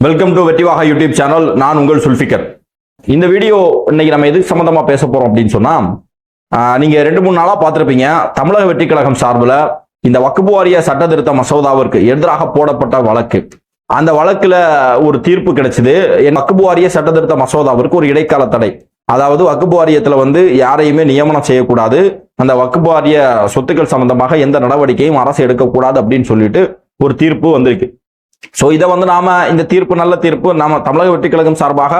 Welcome to வெற்றிவாக YouTube channel. நான் உங்கள் சுல்ஃபிகர். இந்த வீடியோ இன்னைக்கு நம்ம எது சம்பந்தமா பேச போறோம் அப்படின்னு சொன்னா, நீங்க 2-3 நாளா பார்த்திருப்பீங்க. தமிழக வெற்றி கழகம் சார்பில் இந்த வக்ஃபு வாரிய சட்ட திருத்த மசோதாவிற்கு எதிராக போடப்பட்ட வழக்கு, அந்த வழக்குல ஒரு தீர்ப்பு கிடைச்சது. வக்ஃபு வாரிய சட்ட திருத்த மசோதாவிற்கு ஒரு இடைக்கால தடை, அதாவது வக்ஃபு வாரியத்துல யாரையுமே நியமனம் செய்யக்கூடாது, அந்த வக்ஃபு வாரிய சொத்துக்கள் சம்பந்தமாக எந்த நடவடிக்கையும் அரசு எடுக்கக்கூடாது அப்படின்னு சொல்லிட்டு ஒரு தீர்ப்பு வந்திருக்கு. சோ இதை நாம இந்த தீர்ப்பு நல்ல தீர்ப்பு, நாம தமிழக வெற்றி கழகம் சார்பாக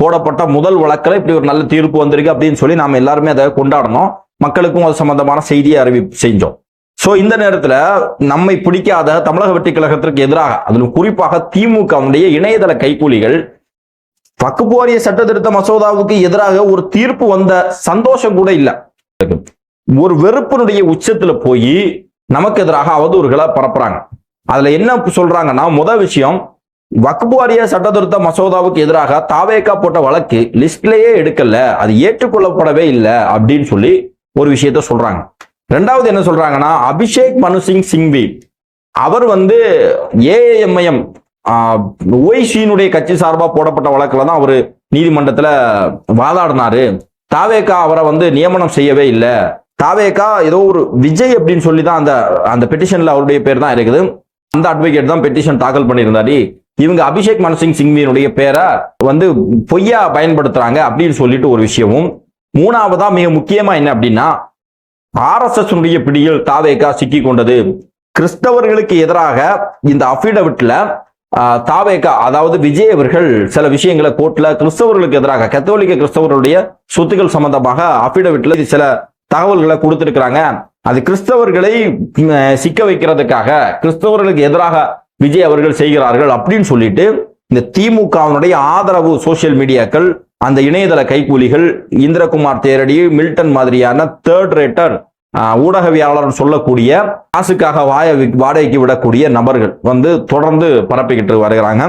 போடப்பட்ட முதல் வழக்கில் இப்படி ஒரு நல்ல தீர்ப்பு வந்திருக்கு அப்படின்னு சொல்லி நாம எல்லாருமே அதை கொண்டாடணும். மக்களுக்கும் அது சம்பந்தமான செய்தியை அறிவிப்பு செஞ்சோம். சோ இந்த நேரத்துல நம்மை பிடிக்காத தமிழக வெற்றி கழகத்திற்கு எதிராக, அதிலும் குறிப்பாக திமுகவுடைய இணையதள கைக்கூலிகள் வக்ஃபு வாரிய சட்ட திருத்த மசோதாவுக்கு எதிராக ஒரு தீர்ப்பு வந்த சந்தோஷம் கூட இல்ல, ஒரு வெறுப்பினுடைய உச்சத்துல போய் நமக்கு எதிராக அவதூறுகளை பரப்புறாங்க. அதுல என்ன சொல்றாங்கன்னா, முதல் விஷயம், வக்ஃபு வாரிய சட்ட திருத்த மசோதாவுக்கு எதிராக தாவேகா போட்ட வழக்கு லிஸ்ட்லயே எடுக்கல, அது ஏற்றுக்கொள்ளப்படவே இல்லை அப்படின்னு சொல்லி ஒரு விஷயத்த சொல்றாங்க. ரெண்டாவது என்ன சொல்றாங்கன்னா, அபிஷேக் மனு சிங் சிங்வி அவர் ஏஎம்ஐஎம் ஓய்சியினுடைய கட்சி சார்பா போடப்பட்ட வழக்குல தான் அவரு நீதிமன்றத்துல வாதாடினாரு. தாவேகா அவரை நியமனம் செய்யவே இல்லை. தாவேகா ஏதோ ஒரு விஜய் அப்படின்னு சொல்லி தான் அந்த பெட்டிஷன்ல அவருடைய பேர் தான் இருக்குது. அந்த அட்வொகேட் தான் பெட்டிஷன் தாக்கல் பண்ணியிருந்தாரு. இவங்க அபிஷேக் மனு சிங் சிங்வியினுடைய பேரை பொய்யா பயன்படுத்துறாங்க அப்படின்னு சொல்லிட்டு ஒரு விஷயமும். மூணாவதா மிக முக்கியமா என்ன அப்படின்னா, RSS பிடியில் தாவேகா சிக்கி கொண்டது. கிறிஸ்தவர்களுக்கு எதிராக இந்த அபிடவிட்ல தாவேகா, அதாவது விஜய் அவர்கள் சில விஷயங்களை கோர்ட்ல கிறிஸ்தவர்களுக்கு எதிராக, கத்தோலிக்க கிறிஸ்தவர்களுடைய சொத்துக்கள் சம்பந்தமாக அபிடவிட்ல சில தகவல்களை கொடுத்திருக்கிறாங்க. அது கிறிஸ்தவர்களை சிக்க வைக்கிறதுக்காக, கிறிஸ்தவர்களுக்கு எதிராக விஜய் அவர்கள் செய்கிறார்கள் அப்படின்னு சொல்லிட்டு இந்த திமுகவினுடைய ஆதரவு சோசியல் மீடியாக்கள், அந்த இணையதள கைக்கூலிகள், இந்திரகுமார் தேரடி, மில்டன் மாதிரியான தேர்ட் ரேட்டர் ஊடகவியாளர் சொல்லக்கூடிய, காசுக்காக வாடகைக்கு விடக்கூடிய நபர்கள் தொடர்ந்து பரப்பிக்கிட்டு வருகிறாங்க.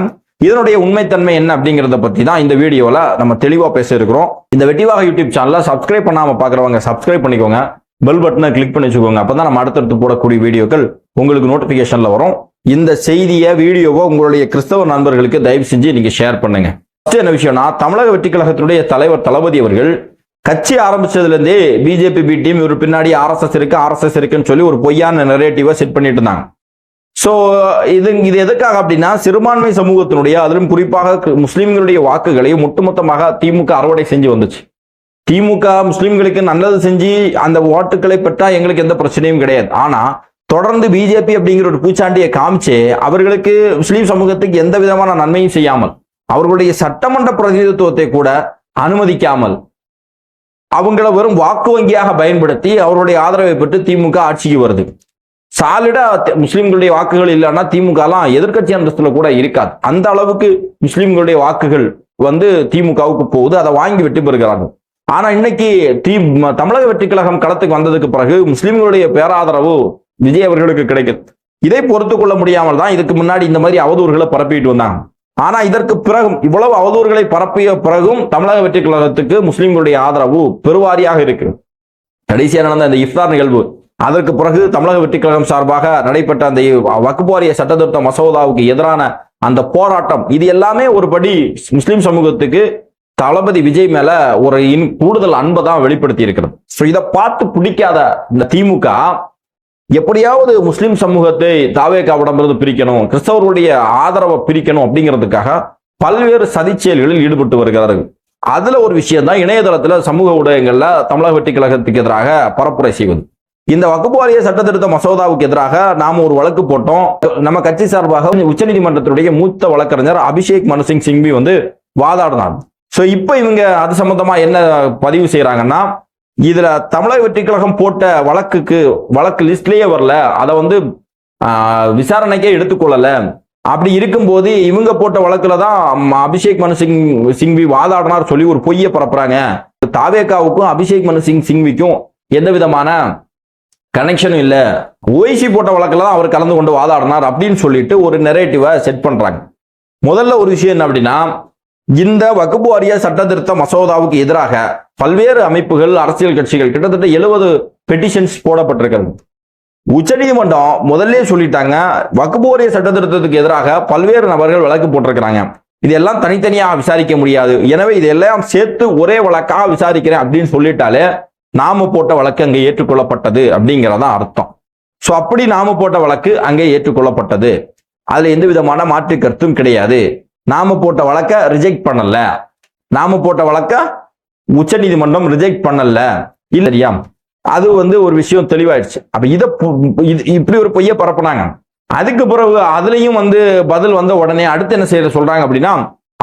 இதனுடைய உண்மைத்தன்மை என்ன அப்படிங்கறத பத்தி தான் இந்த வீடியோல நம்ம தெளிவா பேச இருக்கிறோம். இந்த வெற்றிவாக யூடியூப் சேனலை சப்ஸ்கிரைப் பண்ணாம பாக்குறவங்க சப்ஸ்கிரைப் பண்ணிக்கோங்க, பெல் பட்டனை கிளிக் பண்ணி வச்சுக்கோங்க. அப்பதான் நம்ம அடுத்தடுத்து போடக்கூடிய வீடியோக்கள் உங்களுக்கு நோட்டிபிகேஷன்ல வரும். இந்த செய்தியை, வீடியோவை உங்களுடைய கிறிஸ்தவ நண்பர்களுக்கு தயவு செஞ்சு நீங்க ஷேர் பண்ணுங்க. என்ன விஷயம்னா, தமிழக வெற்றி கழகத்தினுடைய தலைவர் தளபதி அவர்கள் கட்சி ஆரம்பிச்சதுல இருந்தே பிஜேபி பி டீம், இவர் பின்னாடி RSS இருக்குன்னு சொல்லி ஒரு பொய்யான நரேட்டிவா செட் பண்ணிட்டு இருந்தாங்க. சோ இது எதுக்காக அப்படின்னா, சிறுபான்மை சமூகத்தினுடைய, அதிலும் குறிப்பாக முஸ்லிம்களுடைய வாக்குகளை ஒட்டுமொத்தமாக திமுக அறுவடை செஞ்சு வந்துச்சு. திமுக முஸ்லிம்களுக்கு நல்லது செஞ்சு அந்த ஓட்டுகளை பெற்றா எங்களுக்கு எந்த பிரச்சனையும் கிடையாது. ஆனா தொடர்ந்து பிஜேபி அப்படிங்கிற ஒரு பூச்சாண்டியை காமிச்சு அவர்களுக்கு, முஸ்லீம் சமூகத்துக்கு எந்த விதமான நன்மையும் செய்யாமல், அவர்களுடைய சட்டமன்ற பிரதிநிதித்துவத்தை கூட அனுமதிக்காமல், அவங்கள வெறும் வாக்கு வங்கியாக பயன்படுத்தி அவர்களுடைய ஆதரவை பெற்று திமுக ஆட்சிக்கு வருது. சாலிடா முஸ்லிம்களுடைய வாக்குகள் இல்லைன்னா திமுக எல்லாம் எதிர்கட்சி அந்தஸ்துல கூட இருக்காது. அந்த அளவுக்கு முஸ்லிம்களுடைய வாக்குகள் திமுகவுக்கு போகுது, அதை வாங்கி வெற்றி பெறுகிறார்கள். ஆனா இன்னைக்கு தமிழக வெற்றி கழகம் களத்துக்கு வந்ததுக்கு பிறகு முஸ்லிம்களுடைய பேராதரவு விஜய் அவர்களுக்கு கிடைக்குது. இதை பொறுத்து கொள்ள முடியாமல் தான் இதுக்கு முன்னாடி இந்த மாதிரி அவதூறுகளை பரப்பிட்டு வந்தாங்க. ஆனா இதற்கு பிறகும், இவ்வளவு அவதூறுகளை பரப்பிய பிறகும் தமிழக வெற்றி கழகத்துக்கு முஸ்லிம்களுடைய ஆதரவு பெருவாரியாக இருக்கு. கடைசியாக நடந்த இந்த இஃப்தார் நிகழ்வு, அதற்கு பிறகு தமிழக வெற்றி கழகம் சார்பாக நடைபெற்ற அந்த வக்ஃபு வாரிய சட்ட திருத்த மசோதாவுக்கு எதிரான அந்த போராட்டம், இது எல்லாமே ஒருபடி முஸ்லிம் சமூகத்துக்கு தளபதி விஜய் மேல ஒரு கூடுதல் அன்பை தான் வெளிப்படுத்தி இருக்கிறது. இதை பார்த்து பிடிக்காத இந்த திமுக எப்படியாவது முஸ்லிம் சமூகத்தை தாவேகாவிடமிருந்து பிரிக்கணும், கிறிஸ்தவர்களுடைய ஆதரவை பிரிக்கணும் அப்படிங்கிறதுக்காக பல்வேறு சதி செயல்களில் ஈடுபட்டு வருகிறார்கள். அதுல ஒரு விஷயம் தான் இணையதளத்துல, சமூக ஊடகங்கள்ல தமிழக வெற்றி கழகத்துக்கு எதிராக பரப்புரை செய்வது. இந்த வக்ஃபு வாரிய சட்ட திருத்த மசோதாவுக்கு எதிராக நாம ஒரு வழக்கு போட்டோம். நம்ம கட்சி சார்பாக உச்சநீதிமன்றத்தினுடைய மூத்த வழக்கறிஞர் அபிஷேக் மனு சிங் சிங்வி வாதாடினார். சோ இப்ப இவங்க அது சம்பந்தமா என்ன பதிவு செய்யறாங்கன்னா, இதுல தமிழக வெற்றி கழகம் போட்ட வழக்கு லிஸ்ட்லயே வரல, அதை விசாரணைக்கே எடுத்துக்கொள்ளல. அப்படி இருக்கும்போது இவங்க போட்ட வழக்குல தான் அபிஷேக் மனு சிங்வி வாதாடினார் சொல்லி ஒரு பொய்யை பரப்புறாங்க. தாவேகாவுக்கும் அபிஷேக் மனு சிங்விக்கும் எந்த விதமான கனெக்ஷனும் இல்ல, ஓய்சி போட்ட வழக்குல தான் அவர் கலந்து கொண்டு வாதாடினார் அப்படின்னு சொல்லிட்டு ஒரு நெரேட்டிவை செட் பண்றாங்க. முதல்ல ஒரு விஷயம் என்ன அப்படின்னா, இந்த வக்ஃபு வாரிய சட்ட திருத்த மசோதாவுக்கு எதிராக பல்வேறு அமைப்புகள், அரசியல் கட்சிகள், கிட்டத்தட்ட 70 பெட்டிஷன்ஸ் போடப்பட்டிருக்கிறது. உச்சநீதிமன்றம் முதல்ல சொல்லிட்டாங்க, வக்ஃப் வாரிய சட்ட திருத்தத்துக்கு எதிராக பல்வேறு நபர்கள் வழக்கு போட்டிருக்கிறாங்க. இதெல்லாம் தனித்தனியாக விசாரிக்க முடியாது. எனவே இதெல்லாம் சேர்த்து ஒரே வழக்காக விசாரிக்கிறேன் அப்படின்னு சொல்லிட்டாலே நாம போட்ட வழக்கு அங்கே ஏற்றுக்கொள்ளப்பட்டது அப்படிங்கிறதா அர்த்தம். சோ அப்படி நாம போட்ட வழக்கு அங்கே ஏற்றுக்கொள்ளப்பட்டது. அதுல எந்த விதமான மாற்று கருத்தும் கிடையாது. நாம போட்ட வழக்க ரிஜெக்ட் பண்ணல, நாம போட்ட வழக்க உச்ச நீதிமன்றம் ரிஜெக்ட் பண்ணல இல்லையா? அது ஒரு விஷயம் தெளிவாயிடுச்சு. அப்ப இப்படி ஒரு பொய்ய பரப்புனாங்க. அதுக்கு பிறகு அதுலயும் பதில் வந்த உடனே அடுத்து என்ன செய்ய சொல்றாங்க அப்படின்னா,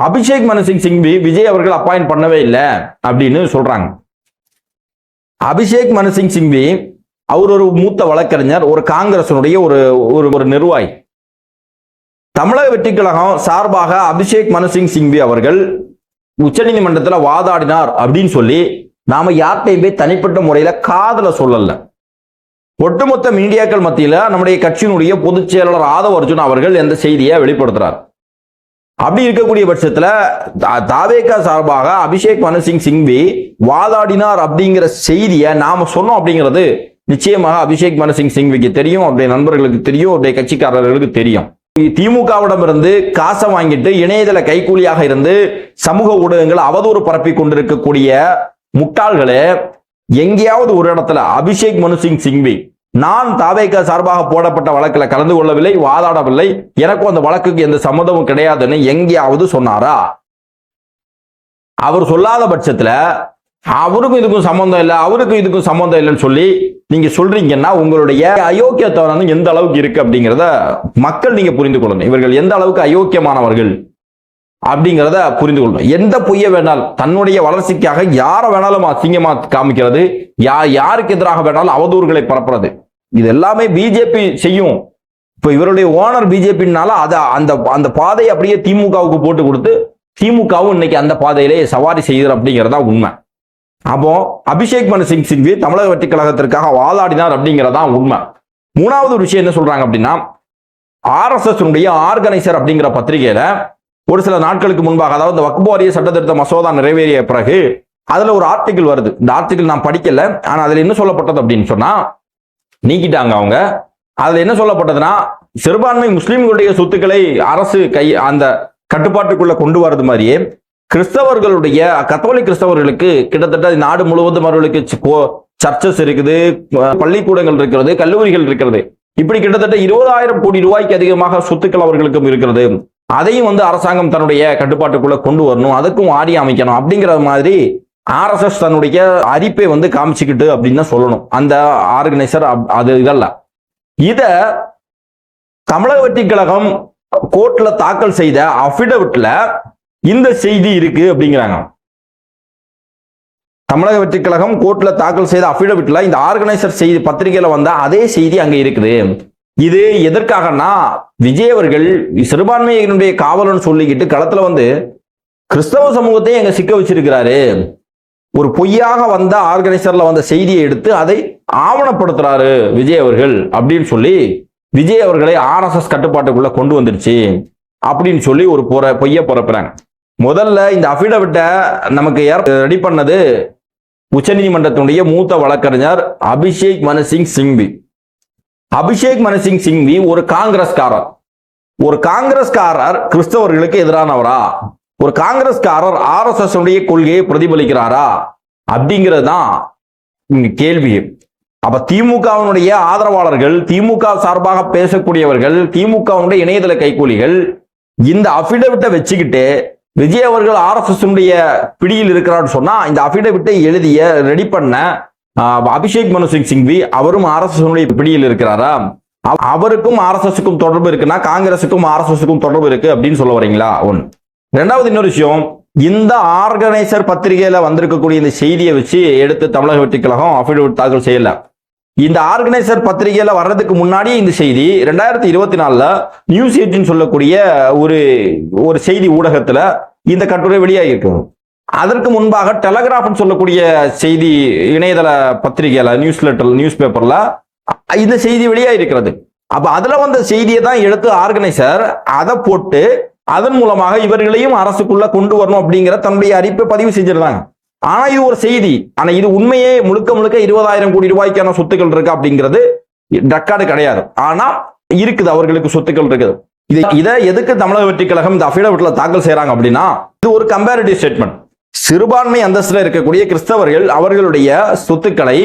அபிஷேக் மனு சிங்வி விஜய் அவர்கள் அப்பாயிண்ட் பண்ணவே இல்லை அப்படின்னு சொல்றாங்க. அபிஷேக் மனு சிங்வி அவர் ஒரு மூத்த வழக்கறிஞர், ஒரு காங்கிரசனுடைய ஒரு நிர்வாகி. தமிழக வெற்றி கழகம் சார்பாக அபிஷேக் மனு சிங்வி அவர்கள் உச்சநீதிமன்றத்தில் வாதாடினார் அப்படின்னு சொல்லி நாம யார்கிட்டையுமே தனிப்பட்ட முறையில காதல சொல்லல. ஒட்டுமொத்த மீடியாக்கள் மத்தியில நம்முடைய கட்சியினுடைய பொதுச் செயலாளர் ஆதவ் அர்ஜுன் அவர்கள் எந்த செய்தியை வெளிப்படுத்துறார். அப்படி இருக்கக்கூடிய பட்சத்துல தாவேகா சார்பாக அபிஷேக் மனு சிங்வி வாதாடினார் அப்படிங்கிற செய்தியை நாம சொன்னோம் அப்படிங்கிறது நிச்சயமாக அபிஷேக் மனு சிங்விக்கு தெரியும், அவருடைய நண்பர்களுக்கு தெரியும், அவருடைய கட்சிக்காரர்களுக்கு தெரியும். திமுகவிடம் இருந்து காசை வாங்கிட்டு இணையதள கைக்கூலியாக இருந்து சமூக ஊடகங்கள் அவதூறு பரப்பி கொண்டிருக்கக்கூடிய முட்டாள்களே, எங்கேயாவது ஒரு இடத்துல அபிஷேக் மனு சிங்வி நான் தாவேகா சார்பாக போடப்பட்ட வழக்கில் கலந்து கொள்ளவில்லை, வாதாடவில்லை, எனக்கும் அந்த வழக்குக்கு எந்த சம்மதமும் கிடையாதுன்னு எங்கேயாவது சொன்னாரா? அவர் சொல்லாத பட்சத்துல அவருக்கும் இதுக்கும் சம்பந்தம் இல்லை, அவருக்கும் இதுக்கும் சம்பந்தம் இல்லைன்னு சொல்லி நீங்க சொல்றீங்கன்னா உங்களுடைய அயோக்கியத்தனம் எந்த அளவுக்கு இருக்கு அப்படிங்கிறத மக்கள் நீங்க புரிந்து கொள்ளணும். இவர்கள் எந்த அளவுக்கு அயோக்கியமானவர்கள் அப்படிங்கிறத புரிந்து கொள்ளணும். எந்த பொய்ய வேணாலும் தன்னுடைய வளர்ச்சிக்காக யாரை வேணாலும் அசிங்கமா காமிக்கிறது, யாருக்கு எதிராக வேணாலும் அவதூறுகளை பரப்புறது, இது எல்லாமே பிஜேபி செய்யும். இப்ப இவருடைய ஓனர் பிஜேபினால அந்த பாதையை அப்படியே திமுகவுக்கு போட்டு கொடுத்து திமுகவும் இன்னைக்கு அந்த பாதையிலே சவாரி செய்யுது அப்படிங்கிறதா உண்மை. அப்போ அபிஷேக் மனு சிங்வி தமிழக வெற்றி கழகத்திற்காக வாதாடினார் அப்படிங்கிறதா உண்மை. மூணாவது ஒரு விஷயம் என்ன சொல்றாங்க அப்படின்னா, RSS ஆர்கனைசர் அப்படிங்கிற பத்திரிகையில ஒரு சில நாட்களுக்கு முன்பாக, அதாவது வக்ஃப் வாரிய சட்ட திருத்த மசோதா நிறைவேறிய பிறகு அதுல ஒரு ஆர்டிகிள் வருது. இந்த ஆர்டிகிள் நான் படிக்கல, ஆனா அதுல என்ன சொல்லப்பட்டது அப்படின்னு சொன்னா, நீக்கிட்டாங்க அவங்க. அதுல என்ன சொல்லப்பட்டதுன்னா, சிறுபான்மை முஸ்லிம்களுடைய சொத்துக்களை அரசு அந்த கட்டுப்பாட்டுக்குள்ள கொண்டு வரது மாதிரியே கிறிஸ்தவர்களுடைய கத்தோலிக் கிறிஸ்தவர்களுக்கு கிட்டத்தட்ட நாடு முழுவதும் அவர்களுக்கு சர்ச்சஸ் இருக்குது, பள்ளிக்கூடங்கள் இருக்கிறது, கல்லூரிகள் இருக்கிறது, இப்படி கிட்டத்தட்ட 20,000 கோடி ரூபாய்க்கு அதிகமாக சொத்துக்கள் அவர்களுக்கும் இருக்கிறது. அதையும் அரசாங்கம் தன்னுடைய கட்டுப்பாட்டுக்குள்ள கொண்டு வரணும், அதுக்கும் ஆடி அமைக்கணும் அப்படிங்கிற மாதிரி RSS தன்னுடைய அறிப்பை காமிச்சுக்கிட்டு அப்படின்னு சொல்லணும் அந்த ஆர்கனைசர். அது இதல்ல, இத தமிழக வெற்றி கழகம் கோர்ட்ல தாக்கல் செய்த அபிடவிட்ல இந்த செய்தி இருக்கு அப்படிங்கிறாங்க. தமிழக வெற்றி கழகம் கோர்ட்ல தாக்கல் செய்த அபிடவிட்ல இந்த ஆர்கனைசர் செய்தி பத்திரிகையில வந்த அதே செய்தி அங்க இருக்குது. இது எதற்காகனா, விஜய் அவர்கள் சிறுபான்மையினுடைய காவலன் சொல்லிக்கிட்டு களத்துல கிறிஸ்தவ சமூகத்தை எங்க சிக்க வச்சிருக்கிறாரு, ஒரு பொய்யாக வந்த ஆர்கனைசர்ல வந்த செய்தியை எடுத்து அதை ஆவணப்படுத்துறாரு விஜய் அவர்கள் அப்படின்னு சொல்லி விஜய் அவர்களை RSS கட்டுப்பாட்டுக்குள்ள கொண்டு வந்துருச்சு அப்படின்னு சொல்லி ஒரு பொய்ய பரப்புறாங்க. முதல்ல இந்த அபிடவிட்ட நமக்கு ரெடி பண்ணது உச்சநீதிமன்றத்தினுடைய மூத்த வழக்கறிஞர் அபிஷேக் மனு சிங்வி. அபிஷேக் மனு சிங்வி ஒரு காங்கிரஸ்காரர். ஒரு காங்கிரஸ்காரர் கிறிஸ்தவர்களுக்கு எதிரானவரா? ஒரு காங்கிரஸ்காரர் RSS கொள்கையை பிரதிபலிக்கிறாரா அப்படிங்கிறது தான் கேள்வி. அப்ப திமுகவினுடைய ஆதரவாளர்கள், திமுக சார்பாக பேசக்கூடியவர்கள், திமுகவினுடைய இணையதள கைக்கூலிகள் இந்த அபிடவிட்டை வச்சுக்கிட்டு விஜய் அவர்கள் RSS பிடியில் இருக்கிறார் சொன்னா, இந்த அபிடவிட்டை எழுதிய ரெடி பண்ண அபிஷேக் மனு சிங்வி அவரும் RSS பிடியில் இருக்கிறாரா? அவருக்கும் RSSக்கும் தொடர்பு இருக்குன்னா காங்கிரசுக்கும் RSSக்கும் தொடர்பு இருக்கு அப்படின்னு சொல்ல வரீங்களா? ஒன்று. ரெண்டாவது, இன்னொரு விஷயம், இந்த ஆர்கனைசர் பத்திரிகையில வந்திருக்கக்கூடிய இந்த செய்தியை வச்சு எடுத்து தமிழக வெற்றி கழகம் அபிடவிட் தாக்கல் செய்யல. இந்த ஆர்கனைசர் பத்திரிகையில வர்றதுக்கு முன்னாடி இந்த செய்தி 2024 நியூஸ் 8 சொல்லக்கூடிய ஒரு செய்தி ஊடகத்துல இந்த கட்டுரை வெளியாகி இருக்கு. அதற்கு முன்பாக டெலகிராஃப் சொல்லக்கூடிய செய்தி இணையதள பத்திரிகையில நியூஸ் பேப்பர்ல இந்த செய்தி வெளியாகி இருக்கிறது. அப்ப அதுல வந்த செய்தியை தான் எடுத்து ஆர்கனைசர் அதை போட்டு அதன் மூலமாக இவர்களையும் அரசுக்குள்ள கொண்டு வரணும் அப்படிங்கிற தன்னுடைய அறிப்பை பதிவு செஞ்சிருந்தாங்க. ஆனா இது ஒரு செய்தி, ஆனா இது உண்மையே முழுக்க 20,000 கோடி ரூபாய்க்கான சொத்துக்கள் இருக்கு அப்படிங்கிறது ரெக்கார்டு கிடையாது. ஆனா இருக்குது, அவர்களுக்கு சொத்துக்கள் இருக்குது. இதை எதுக்கு தமிழக வெற்றி கழகம் இந்த அஃபிடவிட்ல தாக்கல் செய்யறாங்க அப்படின்னா, இது ஒரு கம்பேரிட்டிவ் ஸ்டேட்மெண்ட். சிறுபான்மை அந்தஸ்துல இருக்கக்கூடிய கிறிஸ்தவர்கள் அவர்களுடைய சொத்துக்களை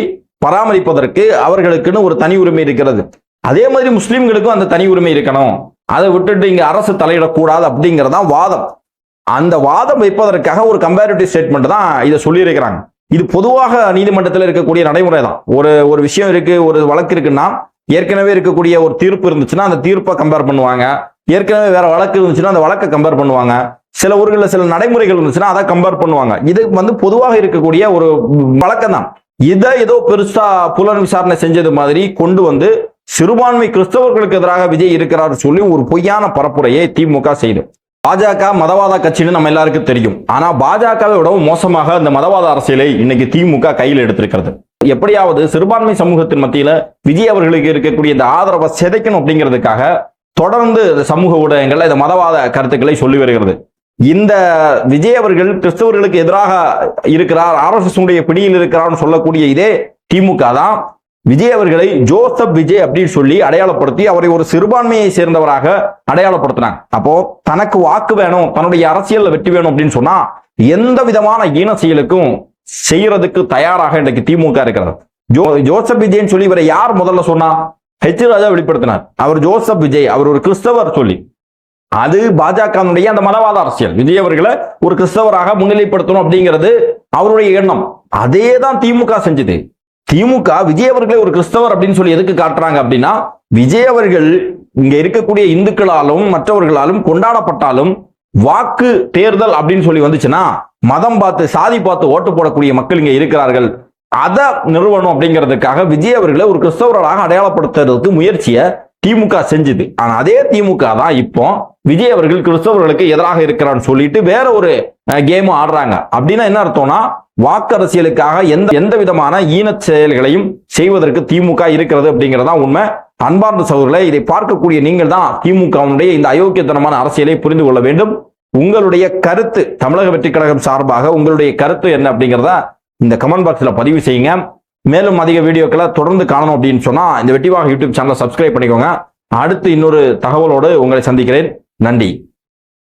பராமரிப்பதற்கு அவர்களுக்குன்னு ஒரு தனி உரிமை இருக்கிறது. அதே மாதிரி முஸ்லிம்களுக்கும் அந்த தனி உரிமை இருக்கணும். அதை விட்டுட்டு இங்க அரசு தலையிடக்கூடாது அப்படிங்கறதா வாதம். அந்த வாதம் வைப்பதற்காக ஒரு கம்பேரிட்டிவ் ஸ்டேட்மெண்ட் தான் இதை சொல்லி இருக்கிறாங்க. இது பொதுவாக நீதிமன்றத்தில் இருக்கக்கூடிய நடைமுறை தான். ஒரு விஷயம் இருக்கு, ஒரு வழக்கு இருக்குன்னா ஏற்கனவே இருக்கக்கூடிய ஒரு தீர்ப்பு இருந்துச்சுன்னா அந்த தீர்ப்பை கம்பேர் பண்ணுவாங்க. ஏற்கனவே வேற வழக்கு இருந்துச்சுன்னா அந்த வழக்கை கம்பேர் பண்ணுவாங்க. சில ஊர்களில் சில நடைமுறைகள் இருந்துச்சுன்னா அதை கம்பேர் பண்ணுவாங்க. இது பொதுவாக இருக்கக்கூடிய ஒரு வழக்கம் தான். இதை ஏதோ பெருசா புலன் விசாரணை செஞ்சது மாதிரி கொண்டு வந்து சிறுபான்மை கிறிஸ்தவர்களுக்கு எதிராக விஜய் இருக்கிறார் சொல்லி ஒரு பொய்யான பரப்புரையை திமுக செய்து. பாஜக மதவாத கட்சின்னு நம்ம எல்லாருக்கும் தெரியும். ஆனா பாஜகவை விடவும் மோசமாக இந்த மதவாத அரசியலை இன்னைக்கு திமுக கையில் எடுத்திருக்கிறது. எப்படியாவது சிறுபான்மை சமூகத்தின் மத்தியில விஜய் அவர்களுக்கு இருக்கக்கூடிய இந்த ஆதரவை சிதைக்கணும் அப்படிங்கிறதுக்காக தொடர்ந்து சமூக ஊடகங்கள்ல இந்த மதவாத கருத்துக்களை சொல்லி வருகிறது. இந்த விஜய் அவர்கள் கிறிஸ்தவர்களுக்கு எதிராக இருக்கிறார், RSS உடைய பிடியில் இருக்கிறார் சொல்லக்கூடிய இதே திமுக தான் விஜய் அவர்களை ஜோசப் விஜய் அப்படின்னு சொல்லி அடையாளப்படுத்தி அவரை ஒரு சிறுபான்மையை சேர்ந்தவராக அடையாளப்படுத்தினாங்க. அப்போ தனக்கு வாக்கு வேணும், தன்னுடைய அரசியல்ல வெற்றி வேணும் அப்படின்னு சொன்னா எந்த விதமான ஈன செயலுக்கும் செய்யறதுக்கு தயாராக இன்றைக்கு திமுக இருக்கிறது. ஜோசப் விஜய்ன்னு சொல்லி இவரை யார் முதல்ல சொன்னா? H ராஜா வெளிப்படுத்தினார். அவர் ஜோசப் விஜய், அவர் ஒரு கிறிஸ்தவர் சொல்லி. அது பாஜகனுடைய அந்த மதவாத அரசியல். விஜய் அவர்களை ஒரு கிறிஸ்தவராக முன்னிலைப்படுத்தணும் அப்படிங்கிறது அவருடைய எண்ணம். அதே தான் திமுக செஞ்சது. திமுக விஜய் அவர்களை ஒரு கிறிஸ்தவர் அப்படின்னு சொல்லி எதுக்கு காட்டுறாங்க அப்படின்னா, விஜய் அவர்கள் இங்க இருக்கக்கூடிய இந்துக்களாலும் மற்றவர்களாலும் கொண்டாடப்பட்டாலும் வாக்கு தேர்தல் அப்படின்னு சொல்லி வந்துச்சுன்னா மதம் பார்த்து சாதி பார்த்து ஓட்டு போடக்கூடிய மக்கள் இங்க இருக்கிறார்கள். அதை நிறுவனம் அப்படிங்கிறதுக்காக விஜய் அவர்களை ஒரு கிறிஸ்தவர்களாக அடையாளப்படுத்துறதுக்கு முயற்சியை திமுக செஞ்சுது. ஆனா அதே திமுக தான் இப்போ விஜய் அவர்கள் கிறிஸ்தவர்களுக்கு எதிராக இருக்கிறான்னு சொல்லிட்டு வேற ஒரு கேம் ஆடுறாங்க. அப்படின்னா என்ன அர்த்தம்னா, வாக்கு அரசியலுக்காக எந்த விதமான ஈன செயல்களையும் செய்வதற்கு திமுக இருக்கிறது அப்படிங்கிறதா உண்மை. அன்பார்ந்த சகோதரர்களே, இதை பார்க்கக்கூடிய நீங்கள் தான் திமுகவுடைய இந்த அயோக்கியத்தனமான அரசியலை புரிந்து கொள்ள வேண்டும். உங்களுடைய கருத்து, தமிழக வெற்றி கழகம் சார்பாக உங்களுடைய கருத்து என்ன அப்படிங்கிறத இந்த கமெண்ட் பாக்ஸ்ல பதிவு செய்யுங்க. மேலும் அதிக வீடியோக்களை தொடர்ந்து காணணும் அப்படின்னு சொன்னா இந்த வெற்றிவாக யூடியூப் சேனலை சப்ஸ்கிரைப் பண்ணிக்கோங்க. அடுத்து இன்னொரு தகவலோடு உங்களை சந்திக்கிறேன். நன்றி.